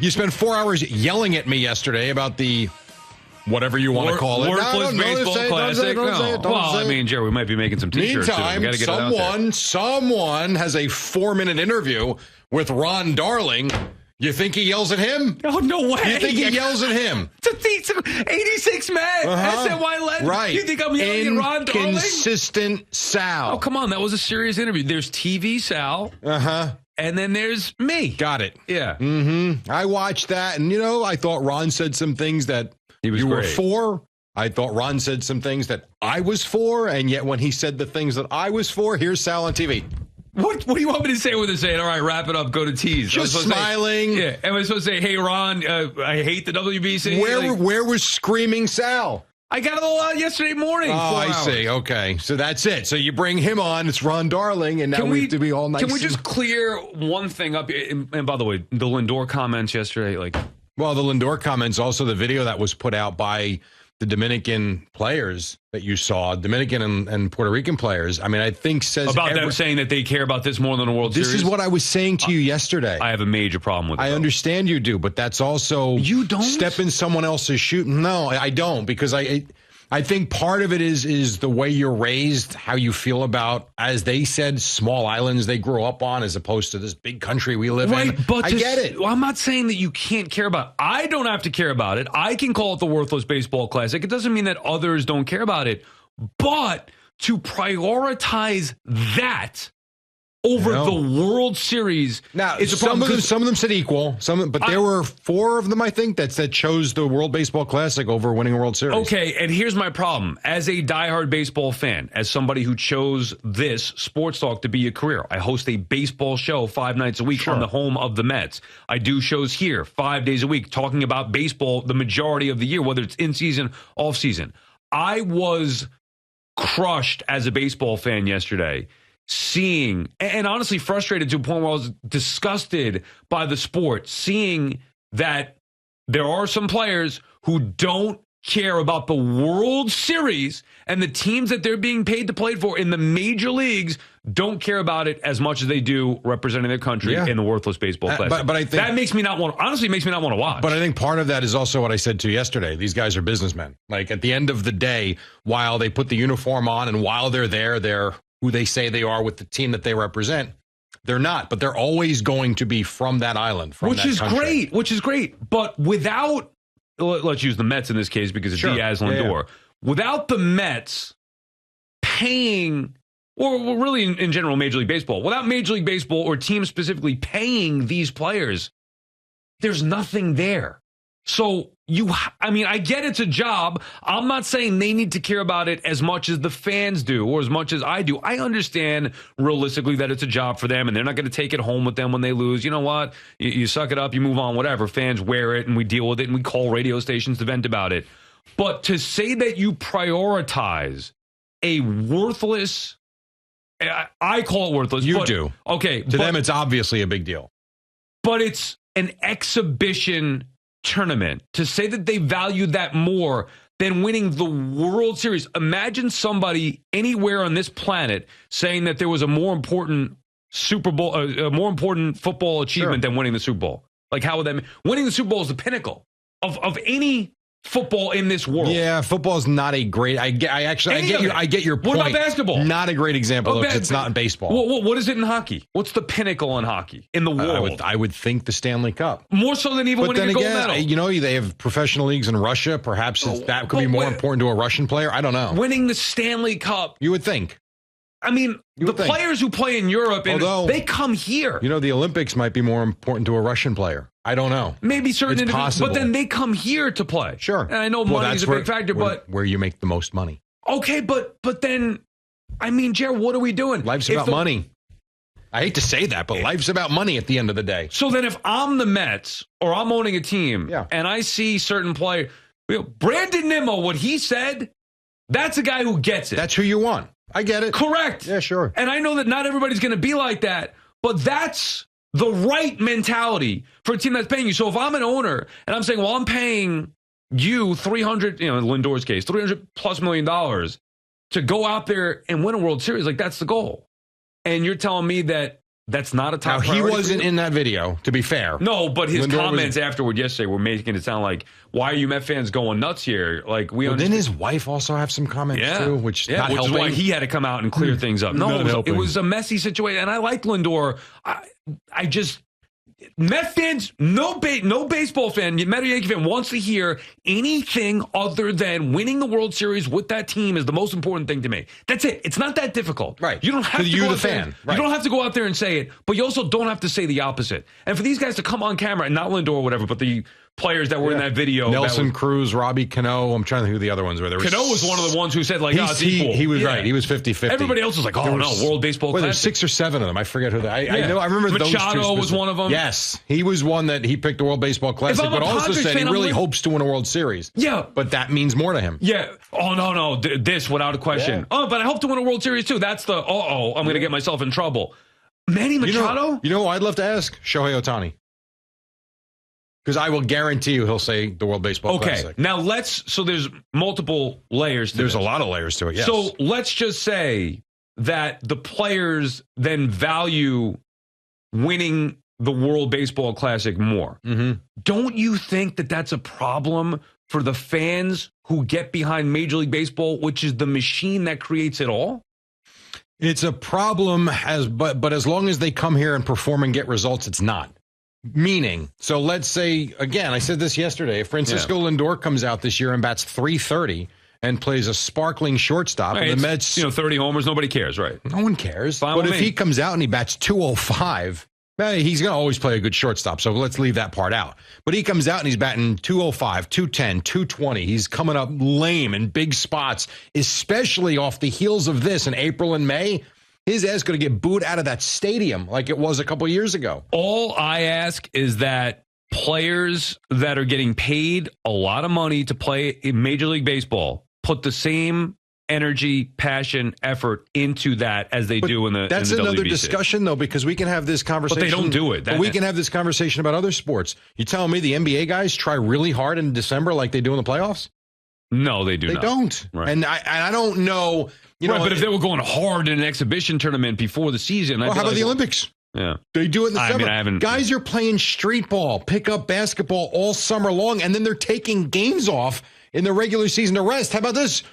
You spent 4 hours yelling at me yesterday about the whatever you want to call it. Worthless baseball classic. I mean, Jerry, we might be making some T-shirts. Meantime, someone has a 4-minute interview with Ron Darling. You think he yells at him? Oh, no way. You think he yells at him? It's 86 men. SNY legend. Right. You think I'm yelling at Ron Darling? Inconsistent Sal. Oh, come on. That was a serious interview. There's TV Sal. And then there's me. Got it. Yeah. I watched that, and, I thought Ron said some things that you were for. I thought Ron said some things that I was for, and yet when he said the things that I was for, here's Sal on TV. What do you want me to say with it saying, all right, wrap it up, go to tease? Just smiling. Am I supposed to say, hey, Ron, I hate the WBC? Where was screaming Sal? I got it all out yesterday morning. Oh, I see. Okay. So that's it. So you bring him on. It's Ron Darling, and now we have to be all nice. Can we just clear one thing up? And by the way, the Lindor comments yesterday, Well, the Lindor comments, also the video that was put out by the Dominican players that you saw, Dominican and Puerto Rican players, I mean, I think says... About them saying that they care about this more than the World Series? This is what I was saying to you yesterday. I have a major problem with it. I understand you do, but that's also... You don't? Step in someone else's shoe. No, I don't, because I think part of it is the way you're raised, how you feel about, as they said, small islands they grew up on as opposed to this big country we live in. But I get it. Well, I'm not saying that you can't care about it. I don't have to care about it. I can call it the Worthless Baseball Classic. It doesn't mean that others don't care about it. But to prioritize that over the World Series. Now, some of them said equal. But there were 4 of them, I think, that chose the World Baseball Classic over winning a World Series. Okay, and here's my problem. As a diehard baseball fan, as somebody who chose this sports talk to be a career, I host a baseball show 5 nights a week on the home of the Mets. I do shows here 5 days a week talking about baseball the majority of the year, whether it's in season, off season. I was crushed as a baseball fan yesterday, seeing, and honestly frustrated to a point where I was disgusted by the sport, seeing that there are some players who don't care about the World Series, and the teams that they're being paid to play for in the major leagues don't care about it as much as they do representing their country in the Worthless Baseball Classic. But I think that makes me not want to watch. But I think part of that is also what I said to you yesterday. These guys are businessmen. Like, at the end of the day, while they put the uniform on and while they're there, they're who they say they are with the team that they represent. They're not, but they're always going to be from that island, from that country. Which is great. But without, let's use the Mets in this case because it's Diaz, Lindor. Without the Mets paying, or really in general Major League Baseball, without Major League Baseball or teams specifically paying these players, there's nothing there. So I get it's a job. I'm not saying they need to care about it as much as the fans do or as much as I do. I understand realistically that it's a job for them and they're not going to take it home with them when they lose. You know what? You suck it up, you move on, whatever. Fans wear it and we deal with it and we call radio stations to vent about it. But to say that you prioritize a worthless, I call it worthless. You do. Okay. To them, it's obviously a big deal. But it's an exhibition tournament, to say that they value that more than winning the World Series. Imagine somebody anywhere on this planet saying that there was a more important Super Bowl, a more important football achievement than winning the Super Bowl. Like, how would that mean? Winning the Super Bowl is the pinnacle of any football in this world. Yeah, football is not a great. I get your point. What about basketball? Not a great example because it's not in baseball. What is it in hockey? What's the pinnacle in hockey in the world? I would think the Stanley Cup. More so than even winning a gold medal. They have professional leagues in Russia. Perhaps that could be more important to a Russian player. I don't know. Winning the Stanley Cup. You would think. I mean, the players who play in Europe, they come here. The Olympics might be more important to a Russian player. I don't know. Maybe certain individuals, but then they come here to play. Sure. And I know money is a big factor, but where you make the most money. Okay, but then, I mean, Jared, what are we doing? Life's about money. I hate to say that, but life's about money at the end of the day. So then if I'm the Mets or I'm owning a team and I see certain player, Brandon Nimmo, what he said, that's a guy who gets it. That's who you want. I get it. Correct. Yeah, sure. And I know that not everybody's going to be like that, but that's the right mentality for a team that's paying you. So if I'm an owner and I'm saying, well, I'm paying you $300, in Lindor's case, $300+ million to go out there and win a World Series, like that's the goal. And you're telling me that That's not a top priority. Now, he wasn't in that video, to be fair. No, but his comments afterward yesterday were making it sound like, why are you Met fans going nuts here? Like, didn't his wife also have some comments, too? Which is why he had to come out and clear things up. No, it was a messy situation. And I like Lindor. I just... Met fans, no baseball fan, Met or Yankee fan wants to hear anything other than winning the World Series with that team is the most important thing to me. That's it. It's not that difficult. Right. You don't have to you're the fan. Right. You don't have to go out there and say it, but you also don't have to say the opposite. And for these guys to come on camera, and not Lindor or whatever, but the players that were in that video. Nelson Cruz, Robbie Cano. I'm trying to think who the other ones were. Cano was one of the ones who said, like, it's equal. He was right. He was 50-50. Everybody else was like, World Baseball Classic. There's 6 or 7 of them. I forget who I remember those two. Machado was one of them. Yes. He was one that he picked the World Baseball Classic, but also said he really hopes to win a World Series. Yeah. But that means more to him. Yeah. Oh, no. This, without a question. Yeah. Oh, but I hope to win a World Series, too. That's the, I'm going to get myself in trouble. Manny Machado? You know I'd love to ask? Shohei Otani. Because I will guarantee you he'll say the World Baseball Classic. Okay, now so there's multiple layers to There's a lot of layers to it, yes. So let's just say that the players then value winning the World Baseball Classic more. Mm-hmm. Don't you think that that's a problem for the fans who get behind Major League Baseball, which is the machine that creates it all? It's a problem, but as long as they come here and perform and get results, it's not. Meaning, so let's say, again, I said this yesterday, if Francisco Lindor comes out this year and bats .330 and plays a sparkling shortstop, and the Mets... 30 homers, nobody cares, right? No one cares. Fine but if he comes out and he bats .205, he's going to always play a good shortstop, so let's leave that part out. But he comes out and he's batting .205, .210, .220. He's coming up lame in big spots, especially off the heels of this in April and May. His ass going to get booed out of that stadium like it was a couple years ago. All I ask is that players that are getting paid a lot of money to play in Major League Baseball put the same energy, passion, effort into that as they do in the That's in the another WBC. Discussion, though, because we can have this conversation. But they don't do it. But we can have this conversation about other sports. You telling me the NBA guys try really hard in December like they do in the playoffs? No, they do not. They don't. Right. And I don't know... but if they were going hard in an exhibition tournament before the season... Well, how about the Olympics? Yeah. They do it in the summer. I haven't... Guys are playing street ball, pickup basketball all summer long, and then they're taking games off in the regular season to rest. How about this?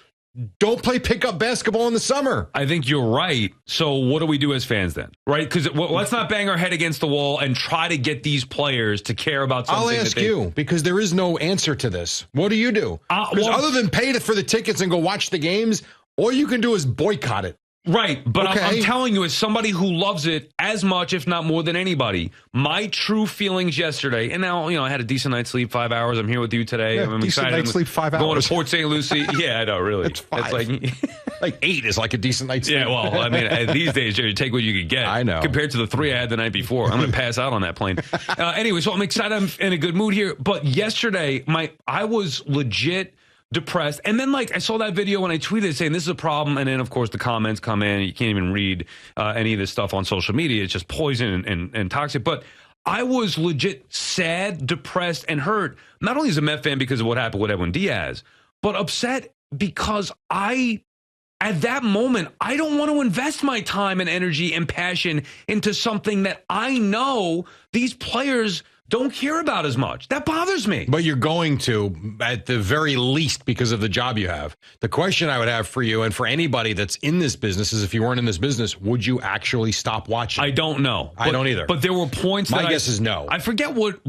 Don't play pickup basketball in the summer. I think you're right. So what do we do as fans then? Right? Because let's not bang our head against the wall and try to get these players to care about something. I'll ask you, because there is no answer to this. What do you do? Because other than pay for the tickets and go watch the games, all you can do is boycott it. Right, but I'm telling you, as somebody who loves it as much, if not more than anybody, my true feelings yesterday, and now, I had a decent night's sleep, 5 hours. I'm here with you today. Yeah, I'm decent excited. Night's sleep, 5 hours. Going to Port St. Lucie. Yeah, I know, really. It's 5. It's like 8 is like a decent night's sleep. Yeah, well, I mean, these days, you take what you can get. I know. Compared to the 3 I had the night before. I'm going to pass out on that plane. Anyway, so I'm excited. I'm in a good mood here. But yesterday, I was legit depressed. And then, I saw that video and I tweeted saying this is a problem. And then, of course, the comments come in. You can't even read any of this stuff on social media. It's just poison and toxic. But I was legit sad, depressed, and hurt, not only as a Met fan because of what happened with Edwin Diaz, but upset because at that moment, I don't want to invest my time and energy and passion into something that I know these players don't care about as much. That bothers me. But you're going to, at the very least, because of the job you have. The question I would have for you and for anybody that's in this business is, if you weren't in this business, would you actually stop watching? I don't know. I don't either. But there were points My guess is no. I forget what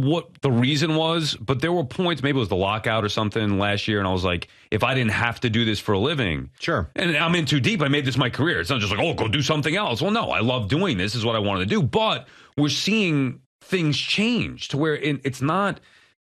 the reason was, but there were points, maybe it was the lockout or something last year, and I was like, if I didn't have to do this for a living. Sure. And I'm in too deep. I made this my career. It's not just like, go do something else. Well, no, I love doing this. This is what I wanted to do. But we're seeing things change to where it's not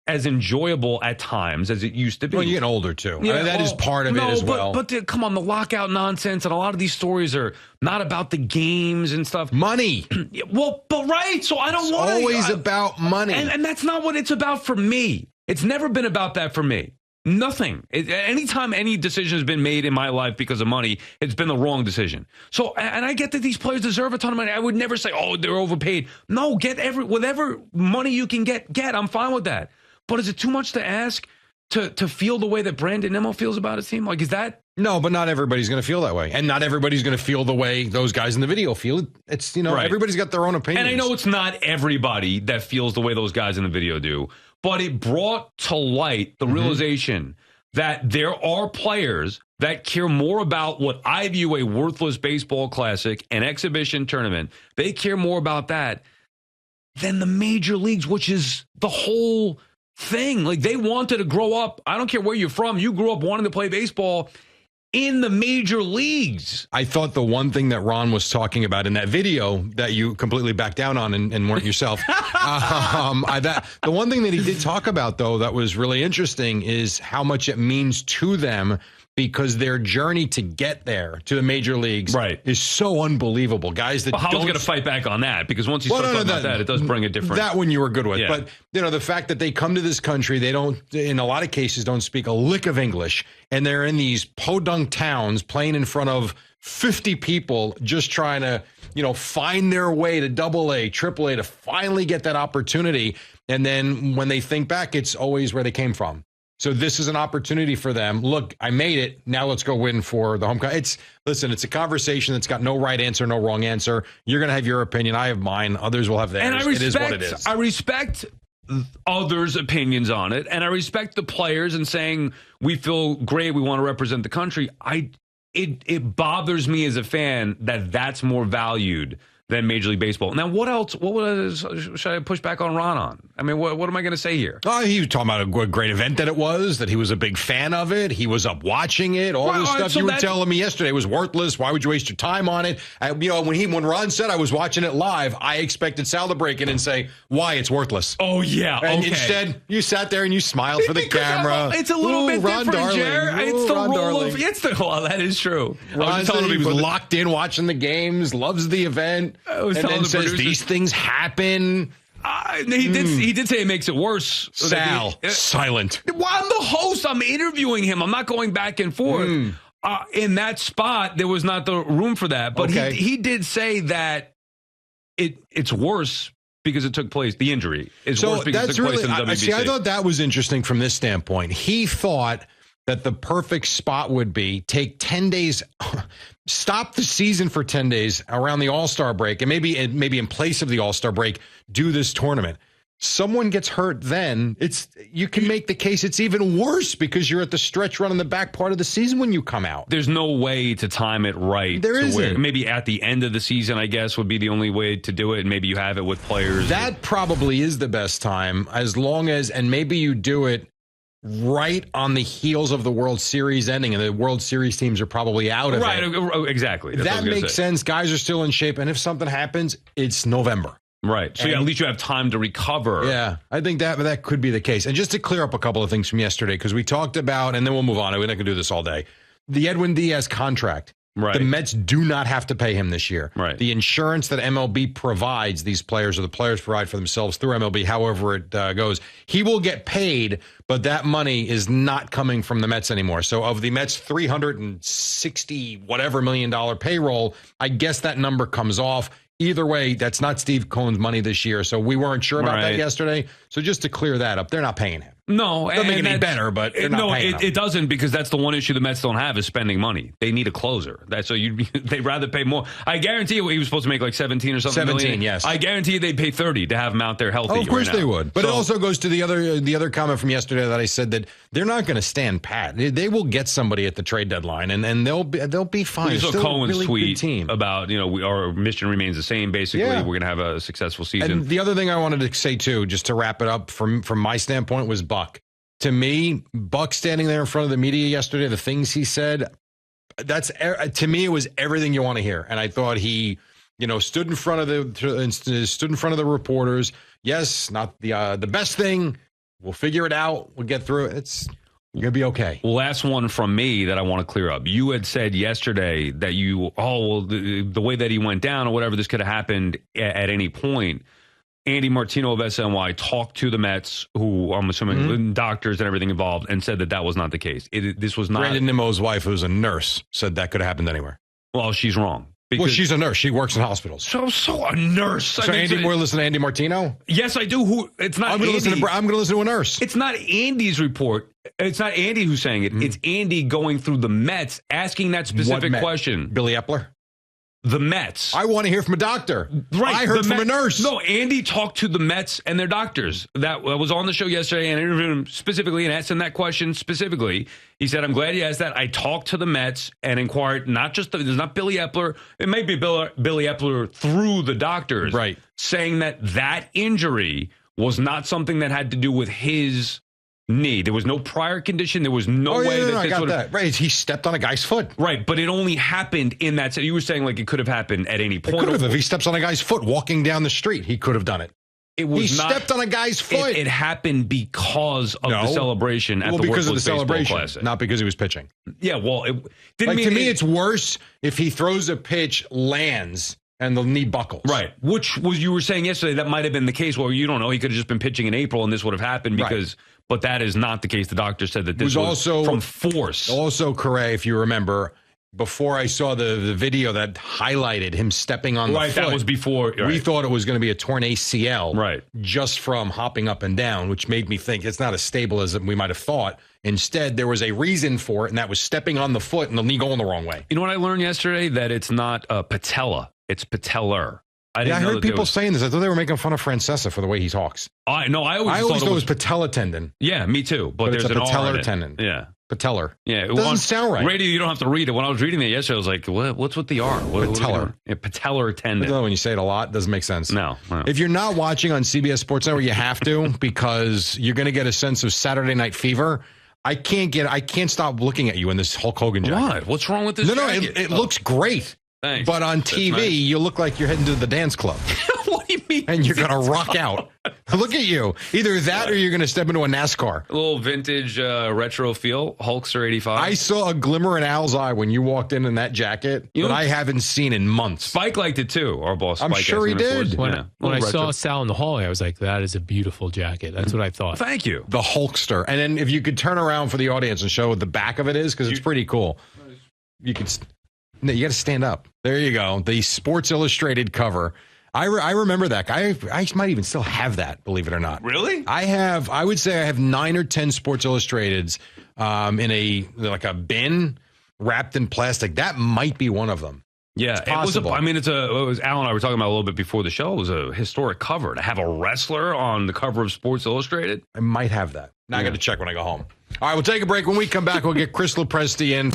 as enjoyable at times as it used to be. Well, you're getting older too. Yeah, that is part of it as well. But come on, the lockout nonsense and a lot of these stories are not about the games and stuff. Money. Well, but right. So I don't want to. It's always about money. And that's not what it's about for me. It's never been about that for me. Nothing. Anytime any decision has been made in my life because of money, it's been the wrong decision. So, and I get that these players deserve a ton of money. I would never say, they're overpaid. No, get whatever money you can get. I'm fine with that. But is it too much to ask to feel the way that Brandon Nimmo feels about his team? Like, is that No, but not everybody's going to feel that way. And not everybody's going to feel the way those guys in the video feel. It's, everybody's got their own opinions. And I know it's not everybody that feels the way those guys in the video do, but it brought to light the realization that there are players that care more about what I view a worthless baseball classic, an exhibition tournament. They care more about that than the major leagues, which is the whole thing. Like, they wanted to grow up. I don't care where you're from. You grew up wanting to play baseball in the major leagues. I thought the one thing that Ron was talking about in that video that you completely backed down on and weren't yourself, the one thing that he did talk about, though, that was really interesting is how much it means to them, because their journey to get there to the major leagues is so unbelievable. Guys that Howell's going to fight back on that, because once you start talking about that, it does bring a different... That one you were good with. Yeah. But, the fact that they come to this country, they don't, in a lot of cases, don't speak a lick of English, and they're in these podunk towns playing in front of 50 people just trying to, find their way to AA, AAA to finally get that opportunity. And then when they think back, it's always where they came from. So this is an opportunity for them. Look, I made it. Now let's go win for the home country. It's a conversation that's got no right answer, no wrong answer. You're going to have your opinion. I have mine. Others will have theirs. And it is what it is. I respect others' opinions on it, and I respect the players and saying we feel great, we want to represent the country. It bothers me as a fan that that's more valued than Major League Baseball. Now, what else? Should I push back on Ron on? I mean, what am I going to say here? He was talking about a great event that it was, that he was a big fan of it. He was up watching it. All this stuff you were telling me yesterday was worthless. Why would you waste your time on it? When Ron said I was watching it live, I expected Sal to break in and say, why it's worthless. Oh, yeah. And instead, you sat there and you smiled for the camera. It's a little bit Ron different, Jared. It's the Ron role Darling. Well, that is true. Ron said he was locked in watching the games, loves the event. And then says these things happen. He did say it makes it worse. Sal, silent. Well, I'm the host. I'm interviewing him. I'm not going back and forth. In that spot, there was not the room for that. But he did say that it's worse because it took place. The injury is worse because it took place in the WBC. I thought that was interesting from this standpoint. He thought that the perfect spot would be take 10 days, stop the season for 10 days around the All-Star break, and maybe in place of the All-Star break, do this tournament. Someone gets hurt then, you can make the case it's even worse because you're at the stretch run in the back part of the season when you come out. There's no way to time it right. There isn't. Maybe at the end of the season, I guess, would be the only way to do it, and maybe you have it with players. That probably is the best time, as long as, and maybe you do it right on the heels of the World Series ending, and the World Series teams are probably out of it. Right, exactly. That makes sense. Guys are still in shape, and if something happens, it's November. Right. So at least you have time to recover. Yeah, I think that could be the case. And just to clear up a couple of things from yesterday, because we talked about, and then we'll move on. We're not going to do this all day. The Edwin Diaz contract. Right. The Mets do not have to pay him this year. Right. The insurance that MLB provides these players, or the players provide for themselves through MLB, however it goes, he will get paid, but that money is not coming from the Mets anymore. So of the Mets' $360 million payroll, I guess that number comes off. Either way, that's not Steve Cohen's money this year. So we weren't sure about that yesterday. So just to clear that up, they're not paying him. No, doesn't make it any better, but they're not paying him. It doesn't, because that's the one issue the Mets don't have is spending money. They need a closer. They'd rather pay more. I guarantee you he was supposed to make like 17 or something. 17, million. yes. I guarantee you they'd pay 30 to have him out there healthy. Oh, of course they would. But it also goes to the other comment from yesterday that I said that they're not going to stand pat. They will get somebody at the trade deadline, and they'll be fine. We saw Cohen's tweet about our mission remains the same. Basically, we're going to have a successful season. And the other thing I wanted to say too, just to wrap it up from my standpoint, was Buck. To me, Buck standing there in front of the media yesterday, the things he said, to me, it was everything you want to hear. And I thought he, stood in front of the reporters. Yes, not the best thing. We'll figure it out. We'll get through it. You're going to be okay. Last one from me that I want to clear up. You had said yesterday that the way that he went down or whatever, this could have happened at any point. Andy Martino of SNY talked to the Mets, who I'm assuming doctors and everything involved, and said that was not the case. This was not. Brandon Nimmo's wife, who's a nurse, said that could have happened anywhere. Well, she's wrong. Well, she's a nurse. She works in hospitals. So a nurse. So we're listening to Andy Martino? Yes, I do. It's not. I'm going to listen to a nurse. It's not Andy's report. It's not Andy who's saying it. It's Andy going through the Mets, asking that specific question. Billy Epler? The Mets. I want to hear from a doctor. Right. I heard from a nurse. No, Andy talked to the Mets and their doctors. That was on the show yesterday, and I interviewed him specifically and asked him that question specifically. He said, I'm glad you asked that. I talked to the Mets and inquired, there's not Billy Epler. It may be Billy Epler through the doctors. Right. Saying that injury was not something that had to do with his knee. There was no prior condition. There was no way that I got that. Right. He stepped on a guy's foot. Right. But it only happened in that. So you were saying like it could have happened at any point. It could have. If he steps on a guy's foot walking down the street, he could have done it. He stepped on a guy's foot. It happened because of the celebration at the Worthless Baseball Classic. Not because he was pitching. Yeah, well, it didn't like, to me, it's worse if he throws a pitch, lands, and the knee buckles. Right. Which was, you were saying yesterday, that might have been the case. Well, you don't know. He could have just been pitching in April and this would have happened because, but that is not the case. The doctor said that this was also from force. Also, Correa, if you remember, before I saw the video that highlighted him stepping on the foot. That was before. We thought it was going to be a torn ACL. Just from hopping up and down, which made me think it's not as stable as we might have thought. Instead, there was a reason for it, and that was stepping on the foot and the knee going the wrong way. You know what I learned yesterday? That it's not patella. It's patellar. I heard people saying this. I thought they were making fun of Francesa for the way he talks. I always thought it was patella tendon. Yeah, me too. But there's a patellar tendon. Yeah. Patellar. Yeah. It doesn't sound right. Radio, you don't have to read it. When I was reading it yesterday, I was like, what's with the R? Patellar. Patellar tendon. When you say it a lot, it doesn't make sense. No. If you're not watching on CBS Sports Network, you have to because you're going to get a sense of Saturday Night Fever. I can't stop looking at you in this Hulk Hogan jacket. What? What's wrong with this jacket? It looks great. Thanks. But on TV, nice. You look like you're heading to the dance club. What do you mean? And you're going to rock out. Look at you. Either that or you're going to step into a NASCAR. A little vintage retro feel. Hulkster 85. I saw a glimmer in Al's eye when you walked in that jacket that I haven't seen in months. Spike liked it too, our boss. I'm sure he did. When I saw Sal in the hallway, I was like, that is a beautiful jacket. That's what I thought. Thank you. The Hulkster. And then if you could turn around for the audience and show what the back of it is, because it's pretty cool. You could... No, you got to stand up. There you go. The Sports Illustrated cover. I remember that. I might even still have that, believe it or not. Really? I would say I have 9 or 10 Sports Illustrateds in a bin wrapped in plastic. That might be one of them. Yeah, it was Al and I were talking about a little bit before the show. It was a historic cover. To have a wrestler on the cover of Sports Illustrated. I might have that. Now I got to check when I go home. All right, we'll take a break. When we come back, we'll get Chris Lopresti in.